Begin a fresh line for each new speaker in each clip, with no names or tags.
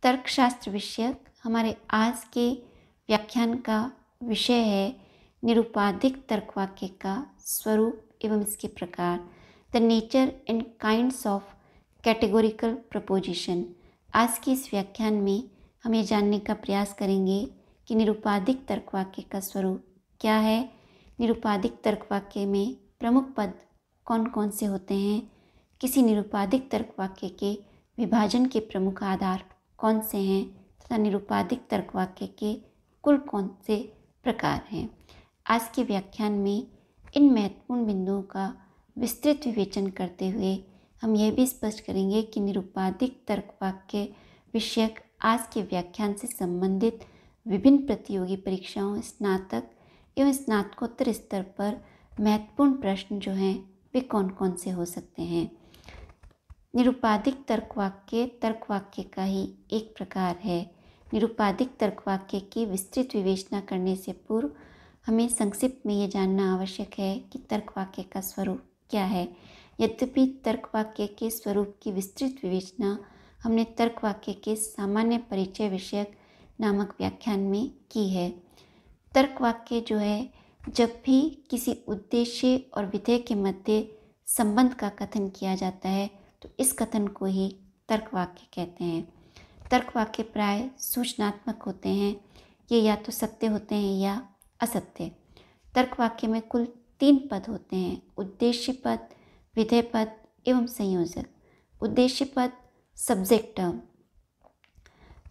तर्कशास्त्र विषयक हमारे आज के व्याख्यान का विषय है निरुपाधिक तर्कवाक्य का स्वरूप एवं इसके प्रकार, the nature and kinds of categorical preposition. आज के इस व्याख्यान में हम ये जानने का प्रयास करेंगे कि निरुपाधिक तर्कवाक्य का स्वरूप क्या है, निरुपाधिक तर्कवाक्य में प्रमुख पद कौन कौन से होते हैं, किसी निरुपाधिक तर्कवाक्य के विभाजन के प्रमुख आधार कौन से हैं तथा निरुपाधिक तर्कवाक्य के कुल कौन से प्रकार हैं। आज के व्याख्यान में इन महत्वपूर्ण बिंदुओं का विस्तृत विवेचन करते हुए हम यह भी स्पष्ट करेंगे कि निरुपाधिक तर्कवाक्य विषयक आज के व्याख्यान से संबंधित विभिन्न प्रतियोगी परीक्षाओं, स्नातक एवं स्नातकोत्तर स्तर पर महत्वपूर्ण प्रश्न जो हैं वे कौन कौन से हो सकते हैं। निरुपाधिक तर्कवाक्य का ही एक प्रकार है। निरुपाधिक तर्कवाक्य की विस्तृत विवेचना करने से पूर्व हमें संक्षिप्त में ये जानना आवश्यक है कि तर्कवाक्य का स्वरूप क्या है। यद्यपि तर्कवाक्य के स्वरूप की विस्तृत विवेचना हमने तर्कवाक्य के सामान्य परिचय विषयक नामक व्याख्यान में की है। तर्कवाक्य जो है, जब भी किसी उद्देश्य और विधेय के मध्य संबंध का कथन किया जाता है तो इस कथन को ही तर्कवाक्य कहते हैं। तर्कवाक्य प्राय सूचनात्मक होते हैं, ये या तो सत्य होते हैं या असत्य। तर्कवाक्य में कुल 3 पद होते हैं, उद्देश्य पद, विधेय पद एवं संयोजक। उद्देश्य पद सब्जेक्ट टर्म।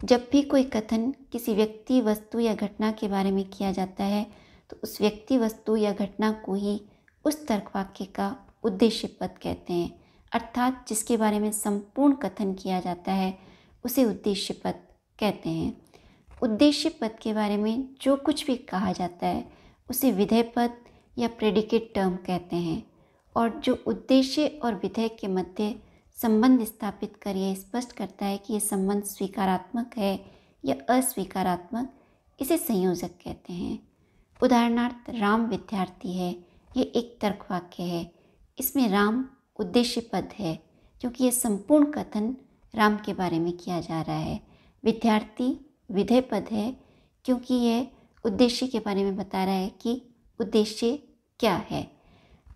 जब भी कोई कथन किसी व्यक्ति, वस्तु या घटना के बारे में किया जाता है तो उस व्यक्ति, वस्तु या घटना को ही उस तर्कवाक्य का उद्देश्य पद कहते हैं, अर्थात जिसके बारे में संपूर्ण कथन किया जाता है उसे उद्देश्य पद कहते हैं। उद्देश्य पद के बारे में जो कुछ भी कहा जाता है उसे विधेय पद या प्रेडिकेट टर्म कहते हैं, और जो उद्देश्य और विधेय के मध्य संबंध स्थापित कर यह स्पष्ट करता है कि यह संबंध स्वीकारात्मक है या अस्वीकारात्मक, इसे संयोजक कहते हैं। उदाहरणार्थ, राम विद्यार्थी है, ये एक तर्कवाक्य है। इसमें राम उद्देश्य पद है क्योंकि यह संपूर्ण कथन राम के बारे में किया जा रहा है। विद्यार्थी विधेय पद है क्योंकि यह उद्देश्य के बारे में बता रहा है कि उद्देश्य क्या है,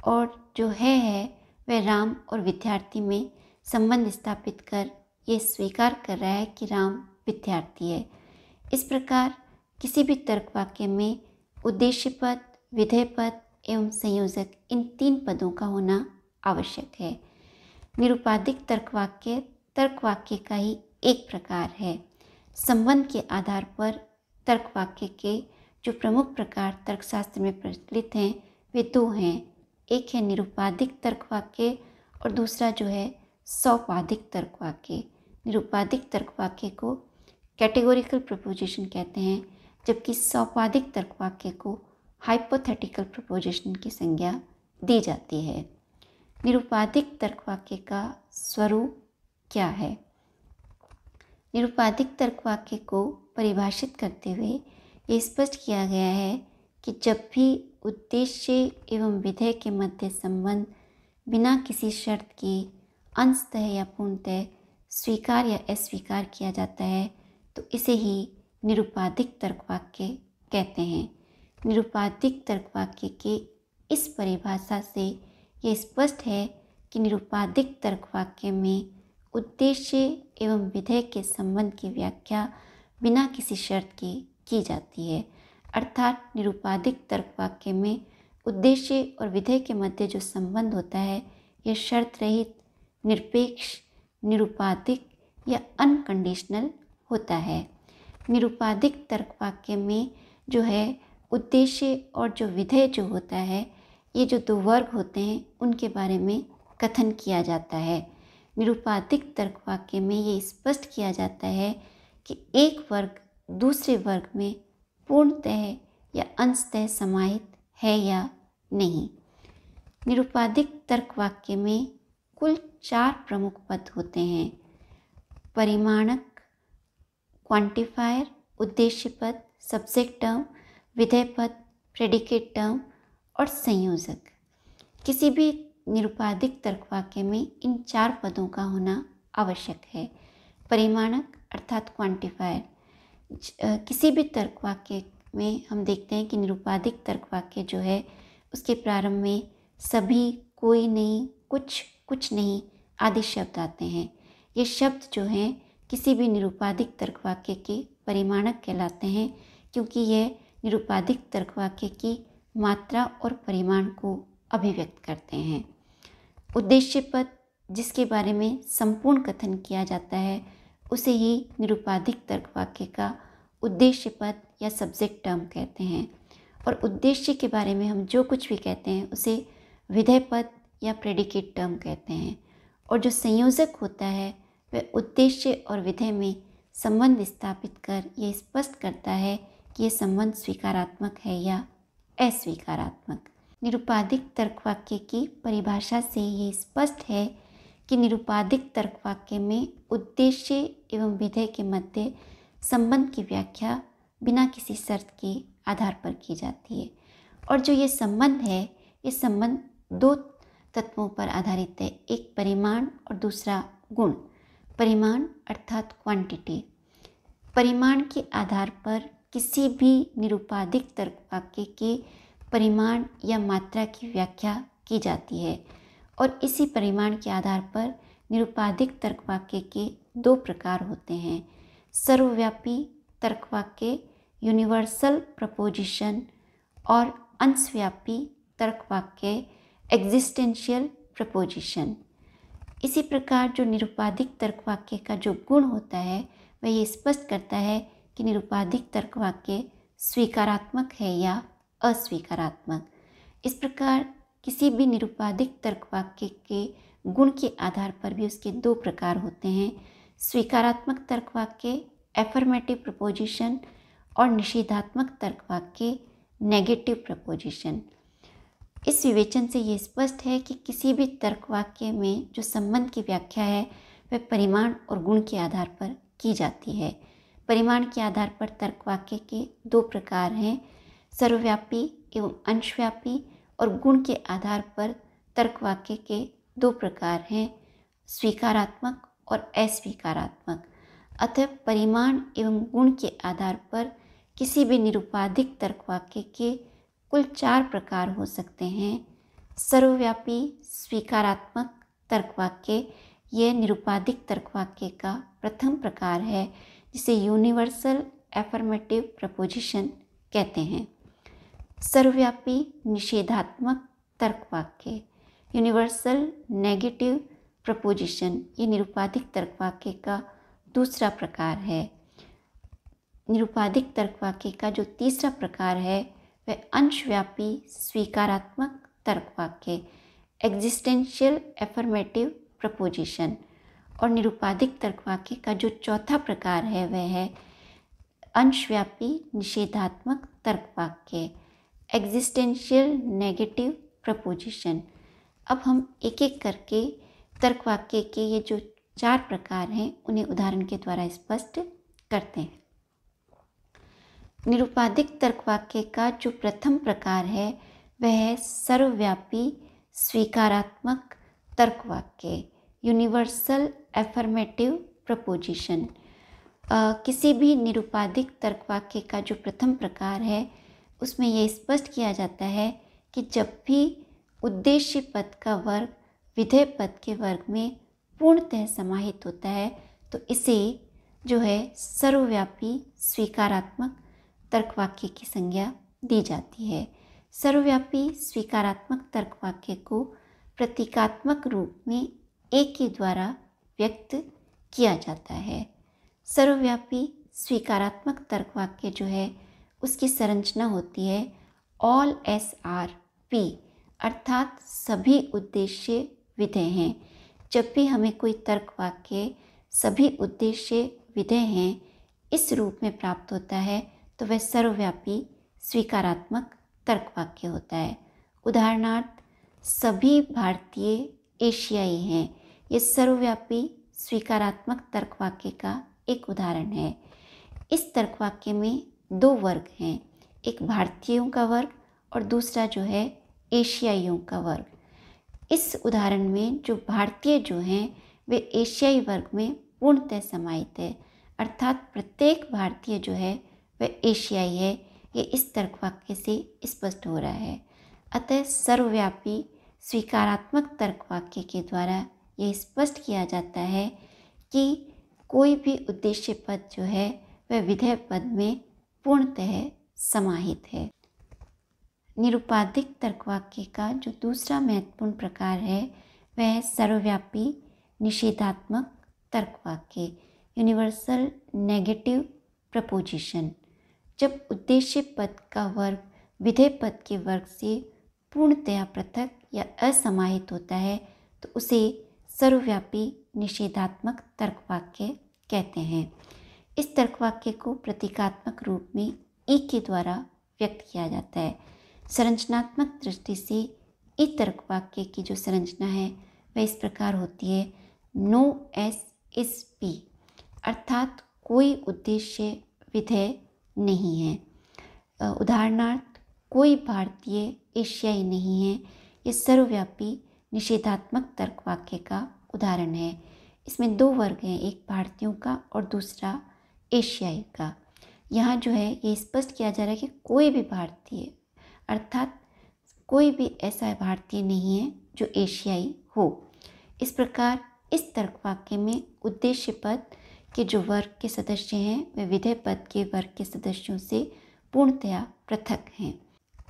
और जो है वह राम और विद्यार्थी में संबंध स्थापित कर ये स्वीकार कर रहा है कि राम विद्यार्थी है। इस प्रकार किसी भी तर्कवाक्य में उद्देश्य पद, विधेय पद एवं संयोजक, इन 3 पदों का होना आवश्यक है। निरुपाधिक तर्कवाक्य का ही एक प्रकार है। संबंध के आधार पर तर्कवाक्य के जो प्रमुख प्रकार तर्कशास्त्र में प्रचलित हैं वे 2 हैं। एक है निरुपाधिक तर्कवाक्य और दूसरा जो है सौपाधिक तर्कवाक्य। निरुपाधिक तर्कवाक्य को कैटेगोरिकल प्रपोजिशन कहते हैं, जबकि सौपाधिक तर्कवाक्य को हाइपोथेटिकल प्रपोजिशन की संज्ञा दी जाती है। निरुपाधिक तर्कवाक्य का स्वरूप क्या है? निरुपाधिक तर्कवाक्य को परिभाषित करते हुए ये स्पष्ट किया गया है कि जब भी उद्देश्य एवं विधेय के मध्य संबंध बिना किसी शर्त के अंशतः या पूर्णतः स्वीकार या अस्वीकार किया जाता है तो इसे ही निरुपाधिक तर्कवाक्य कहते हैं। निरुपाधिक तर्कवाक्य के इस परिभाषा से ये स्पष्ट है कि निरुपाधिक तर्कवाक्य में उद्देश्य एवं विधेय के संबंध की व्याख्या बिना किसी शर्त के की जाती है, अर्थात निरुपाधिक तर्कवाक्य में उद्देश्य और विधेय के मध्य जो संबंध होता है यह शर्त रहित, निरपेक्ष, निरुपाधिक या अनकंडीशनल होता है। निरुपाधिक तर्कवाक्य में जो है उद्देश्य और जो विधेय जो होता है, ये जो 2 वर्ग होते हैं उनके बारे में कथन किया जाता है। निरुपाधिक तर्कवाक्य में ये स्पष्ट किया जाता है कि एक वर्ग दूसरे वर्ग में पूर्णतः या अंशतः समाहित है या नहीं। निरुपाधिक तर्कवाक्य में कुल 4 प्रमुख पद होते हैं, परिमाणक, क्वांटिफायर, उद्देश्य पद, सब्जेक्ट टर्म, विधेय पद, प्रेडिकेट टर्म और संयोजक। किसी भी निरुपाधिक तर्कवाक्य में इन 4 पदों का होना आवश्यक है। परिमाणक अर्थात क्वांटिफायर। किसी भी तर्क वाक्य में हम देखते हैं कि निरुपाधिक तर्क वाक्य जो है उसके प्रारंभ में सभी, कोई नहीं, कुछ, कुछ नहीं आदि शब्द आते हैं। ये शब्द जो हैं किसी भी निरुपाधिक तर्क वाक्य के परिमाणक कहलाते हैं, क्योंकि यह निरुपाधिक तर्क वाक्य की मात्रा और परिमाण को अभिव्यक्त करते हैं। उद्देश्य पद, जिसके बारे में संपूर्ण कथन किया जाता है, उसे ही निरुपाधिक तर्क वाक्य का उद्देश्य पद या सब्जेक्ट टर्म कहते हैं। और उद्देश्य के बारे में हम जो कुछ भी कहते हैं उसे विधेय पद या प्रेडिकेट टर्म कहते हैं। और जो संयोजक होता है वह उद्देश्य और विधेय में संबंध स्थापित कर यह स्पष्ट करता है कि यह संबंध स्वीकारात्मक है या अस्वीकारात्मक। निरुपाधिक तर्क वाक्य की परिभाषा से ये स्पष्ट है कि निरुपाधिक तर्क वाक्य में उद्देश्य एवं विधेय के मध्य संबंध की व्याख्या बिना किसी शर्त के आधार पर की जाती है। और जो ये संबंध है, ये संबंध दो तत्वों पर आधारित है, एक परिमाण और दूसरा गुण। परिमाण अर्थात क्वांटिटी। परिमाण के आधार पर किसी भी निरुपाधिक तर्क वाक्य के परिमाण या मात्रा की व्याख्या की जाती है। और इसी परिमाण के आधार पर निरुपाधिक तर्क वाक्य के दो प्रकार होते हैं, सर्वव्यापी तर्क वाक्य यूनिवर्सल प्रपोजिशन और अंशव्यापी तर्क वाक्य एग्जिस्टेंशियल प्रपोजिशन। इसी प्रकार जो निरुपाधिक तर्क वाक्य का जो गुण होता है वह ये स्पष्ट करता है कि निरुपाधिक तर्क वाक्य स्वीकारात्मक है या अस्वीकारात्मक। इस प्रकार किसी भी निरुपाधिक तर्क वाक्य के गुण के आधार पर भी उसके दो प्रकार होते हैं, स्वीकारात्मक तर्क वाक्य एफर्मेटिव प्रपोजिशन और निषेधात्मक तर्क वाक्य नेगेटिव प्रपोजिशन। इस विवेचन से ये स्पष्ट है कि किसी भी तर्क वाक्य में जो संबंध की व्याख्या है वह परिमाण और गुण के आधार पर की जाती है। परिमाण के आधार पर तर्क वाक्य के दो प्रकार हैं, सर्वव्यापी एवं अंशव्यापी, और गुण के आधार पर तर्क वाक्य के दो प्रकार हैं, स्वीकारात्मक और अस्वीकारात्मक। अतः परिमाण एवं गुण के आधार पर किसी भी निरुपाधिक तर्क वाक्य के कुल 4 प्रकार हो सकते हैं। सर्वव्यापी स्वीकारात्मक तर्क वाक्य यह निरुपाधिक तर्क वाक्य का प्रथम प्रकार है, जिसे यूनिवर्सल एफर्मेटिव प्रपोजिशन कहते हैं। सर्वव्यापी निषेधात्मक तर्क वाक्य यूनिवर्सल नेगेटिव प्रपोजिशन ये निरुपाधिक तर्क वाक्य का दूसरा प्रकार है। निरुपाधिक तर्क वाक्य का जो तीसरा प्रकार है वह अंशव्यापी स्वीकारात्मक तर्क वाक्य एग्जिस्टेंशियल एफर्मेटिव प्रपोजिशन। और निरुपाधिक तर्क वाक्य का जो चौथा प्रकार है वह है अंशव्यापी निषेधात्मक तर्क वाक्य एग्जिस्टेंशियल नेगेटिव प्रपोजिशन। अब हम एक एक करके तर्क वाक्य के ये जो 4 प्रकार हैं उन्हें उदाहरण के द्वारा स्पष्ट करते हैं। निरुपाधिक तर्क वाक्य का जो प्रथम प्रकार है वह है सर्वव्यापी स्वीकारात्मक तर्क वाक्य यूनिवर्सल एफर्मेटिव प्रपोजिशन। किसी भी निरुपाधिक तर्क वाक्य का जो प्रथम प्रकार है उसमें यह स्पष्ट किया जाता है कि जब भी उद्देश्य पद का वर्ग विधेय पद के वर्ग में पूर्णतः समाहित होता है तो इसे जो है सर्वव्यापी स्वीकारात्मक तर्क वाक्य की संज्ञा दी जाती है। सर्वव्यापी स्वीकारात्मक तर्क वाक्य को प्रतीकात्मक रूप में एक के द्वारा व्यक्त किया जाता है। सर्वव्यापी स्वीकारात्मक तर्क वाक्य जो है उसकी संरचना होती है ऑल SRP अर्थात सभी उद्देश्य विधेय हैं। जब भी हमें कोई तर्क वाक्य सभी उद्देश्य विधेय हैं इस रूप में प्राप्त होता है तो वह सर्वव्यापी स्वीकारात्मक तर्क वाक्य होता है। उदाहरणार्थ सभी भारतीय एशियाई हैं, ये सर्वव्यापी स्वीकारात्मक तर्क वाक्य का एक उदाहरण है। इस तर्क वाक्य में 2 वर्ग हैं, एक भारतीयों का वर्ग और दूसरा जो है एशियाइयों का वर्ग। इस उदाहरण में जो भारतीय जो हैं वे एशियाई वर्ग में पूर्णतः समाहित है, अर्थात प्रत्येक भारतीय जो है वह एशियाई है, ये इस तर्क वाक्य से स्पष्ट हो रहा है। अतः सर्वव्यापी स्वीकारात्मक तर्क वाक्य के द्वारा ये स्पष्ट किया जाता है कि कोई भी उद्देश्य पद जो है वह विधेय पद में पूर्णतः समाहित है। निरुपाधिक तर्क वाक्य का जो दूसरा महत्वपूर्ण प्रकार है वह है सर्वव्यापी निषेधात्मक तर्क वाक्य, यूनिवर्सल नेगेटिव प्रपोजिशन। जब उद्देश्य पद का वर्ग विधेय पद के वर्ग से पूर्णतया पृथक या असमाहित होता है तो उसे सर्वव्यापी निषेधात्मक तर्क वाक्य कहते हैं। इस तर्क वाक्य को प्रतीकात्मक रूप में ई के द्वारा व्यक्त किया जाता है। संरचनात्मक दृष्टि से ई तर्क वाक्य की जो संरचना है वह इस प्रकार होती है: नो एस इज पी, अर्थात कोई उद्देश्य विधेय नहीं है। उदाहरणार्थ, कोई भारतीय एशियाई नहीं है। ये सर्वव्यापी निषेधात्मक तर्क वाक्य का उदाहरण है। इसमें दो वर्ग हैं, एक भारतीयों का और दूसरा एशियाई का। यहाँ जो है ये स्पष्ट किया जा रहा है कि कोई भी भारतीय, अर्थात कोई भी ऐसा भारतीय नहीं है जो एशियाई हो। इस प्रकार इस तर्क वाक्य में उद्देश्य पद के जो वर्ग के सदस्य हैं वे विधेय पद के वर्ग के सदस्यों से पूर्णतया पृथक हैं।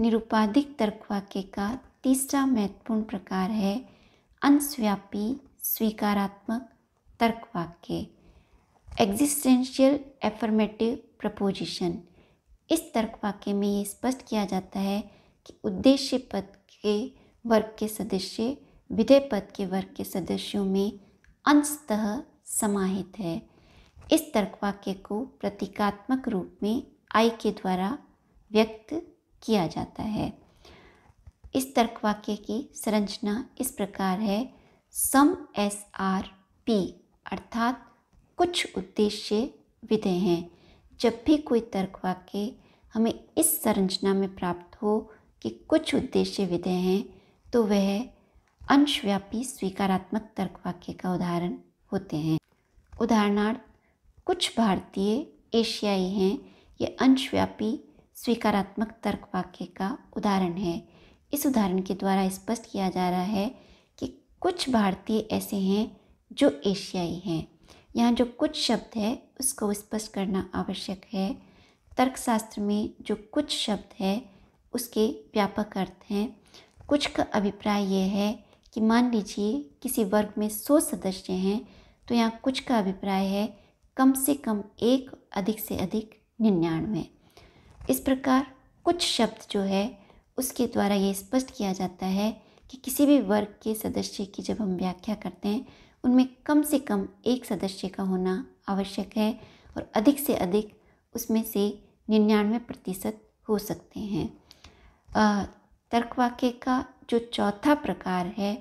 निरुपाधिक तर्क वाक्य का तीसरा महत्वपूर्ण प्रकार है अंशव्यापी स्वीकारात्मक तर्क वाक्य, एग्जिस्टेंशियल एफर्मेटिव प्रपोजिशन। इस तर्क वाक्य में ये स्पष्ट किया जाता है कि उद्देश्य पद के वर्ग के सदस्य विधेय पद के वर्ग के सदस्यों में अंशतः समाहित है। इस तर्क वाक्य को प्रतीकात्मक रूप में आई के द्वारा व्यक्त किया जाता है। इस तर्क वाक्य की संरचना इस प्रकार है: सम एस आर पी, अर्थात कुछ उद्देश्य विधेय हैं। जब भी कोई तर्क वाक्य हमें इस संरचना में प्राप्त हो कि कुछ उद्देश्य विधेय हैं तो वह अंशव्यापी स्वीकारात्मक तर्क वाक्य का उदाहरण होते हैं। उदाहरणार्थ, कुछ भारतीय एशियाई हैं, ये अंशव्यापी स्वीकारात्मक तर्क वाक्य का उदाहरण है। इस उदाहरण के द्वारा स्पष्ट किया जा रहा है कि कुछ भारतीय ऐसे हैं जो एशियाई हैं। यहाँ जो कुछ शब्द है उसको स्पष्ट करना आवश्यक है। तर्कशास्त्र में जो कुछ शब्द है उसके व्यापक अर्थ हैं। कुछ का अभिप्राय यह है कि मान लीजिए किसी वर्ग में 100 सदस्य हैं तो यहाँ कुछ का अभिप्राय है कम से कम एक, अधिक से अधिक 99। इस प्रकार कुछ शब्द जो है उसके द्वारा ये स्पष्ट किया जाता है कि किसी भी वर्ग के सदस्य की जब हम व्याख्या करते हैं उनमें कम से कम एक सदस्य का होना आवश्यक है और अधिक से अधिक उसमें से 99% हो सकते हैं। तर्क वाक्य का जो चौथा प्रकार है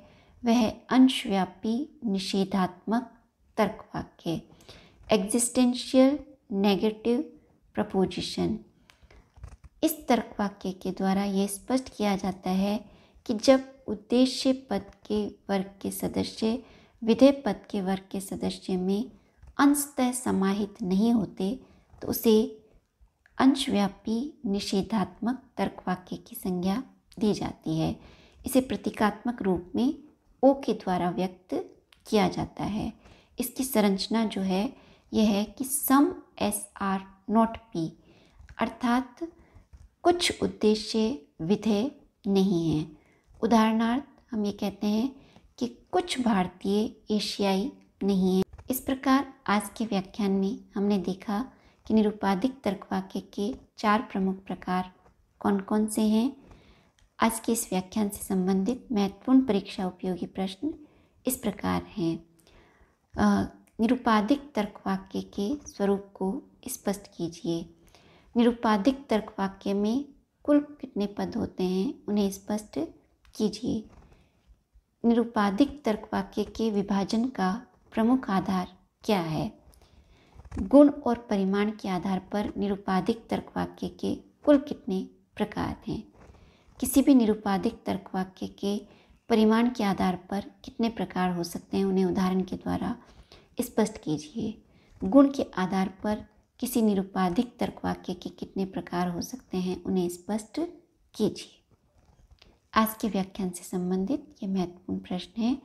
वह है अंशव्यापी निषेधात्मक तर्क वाक्य, एग्जिस्टेंशियल नेगेटिव प्रपोजिशन। इस तर्क वाक्य के द्वारा ये स्पष्ट किया जाता है कि जब उद्देश्य पद के वर्ग के सदस्य विधेय पद के वर्ग के सदस्य में अंशतः समाहित नहीं होते तो उसे अंशव्यापी निषेधात्मक तर्क वाक्य की संज्ञा दी जाती है। इसे प्रतीकात्मक रूप में ओ के द्वारा व्यक्त किया जाता है। इसकी संरचना जो है यह है कि सम एस आर नॉट पी, अर्थात कुछ उद्देश्य विधेय नहीं है। उदाहरणार्थ, हम ये कहते हैं कि कुछ भारतीय एशियाई नहीं हैं। इस प्रकार आज के व्याख्यान में हमने देखा कि निरुपाधिक तर्क वाक्य के 4 प्रमुख प्रकार कौन कौन से हैं। आज के इस व्याख्यान से संबंधित महत्वपूर्ण परीक्षा उपयोगी प्रश्न इस प्रकार हैं। निरुपाधिक तर्क वाक्य के स्वरूप को स्पष्ट कीजिए। निरुपाधिक तर्क वाक्य में कुल कितने पद होते हैं उन्हें स्पष्ट कीजिए। निरुपाधिक तर्क वाक्य के विभाजन का प्रमुख आधार क्या है? गुण और परिमाण के आधार पर निरुपाधिक तर्क वाक्य के कुल कितने प्रकार हैं? किसी भी निरुपाधिक तर्क वाक्य के परिमाण के आधार पर कितने प्रकार हो सकते हैं उन्हें उदाहरण के द्वारा स्पष्ट कीजिए। गुण के आधार पर किसी निरुपाधिक तर्कवाक्य के कितने प्रकार हो सकते हैं, उन्हें स्पष्ट कीजिए। आज के व्याख्यान से संबंधित ये महत्वपूर्ण प्रश्न है।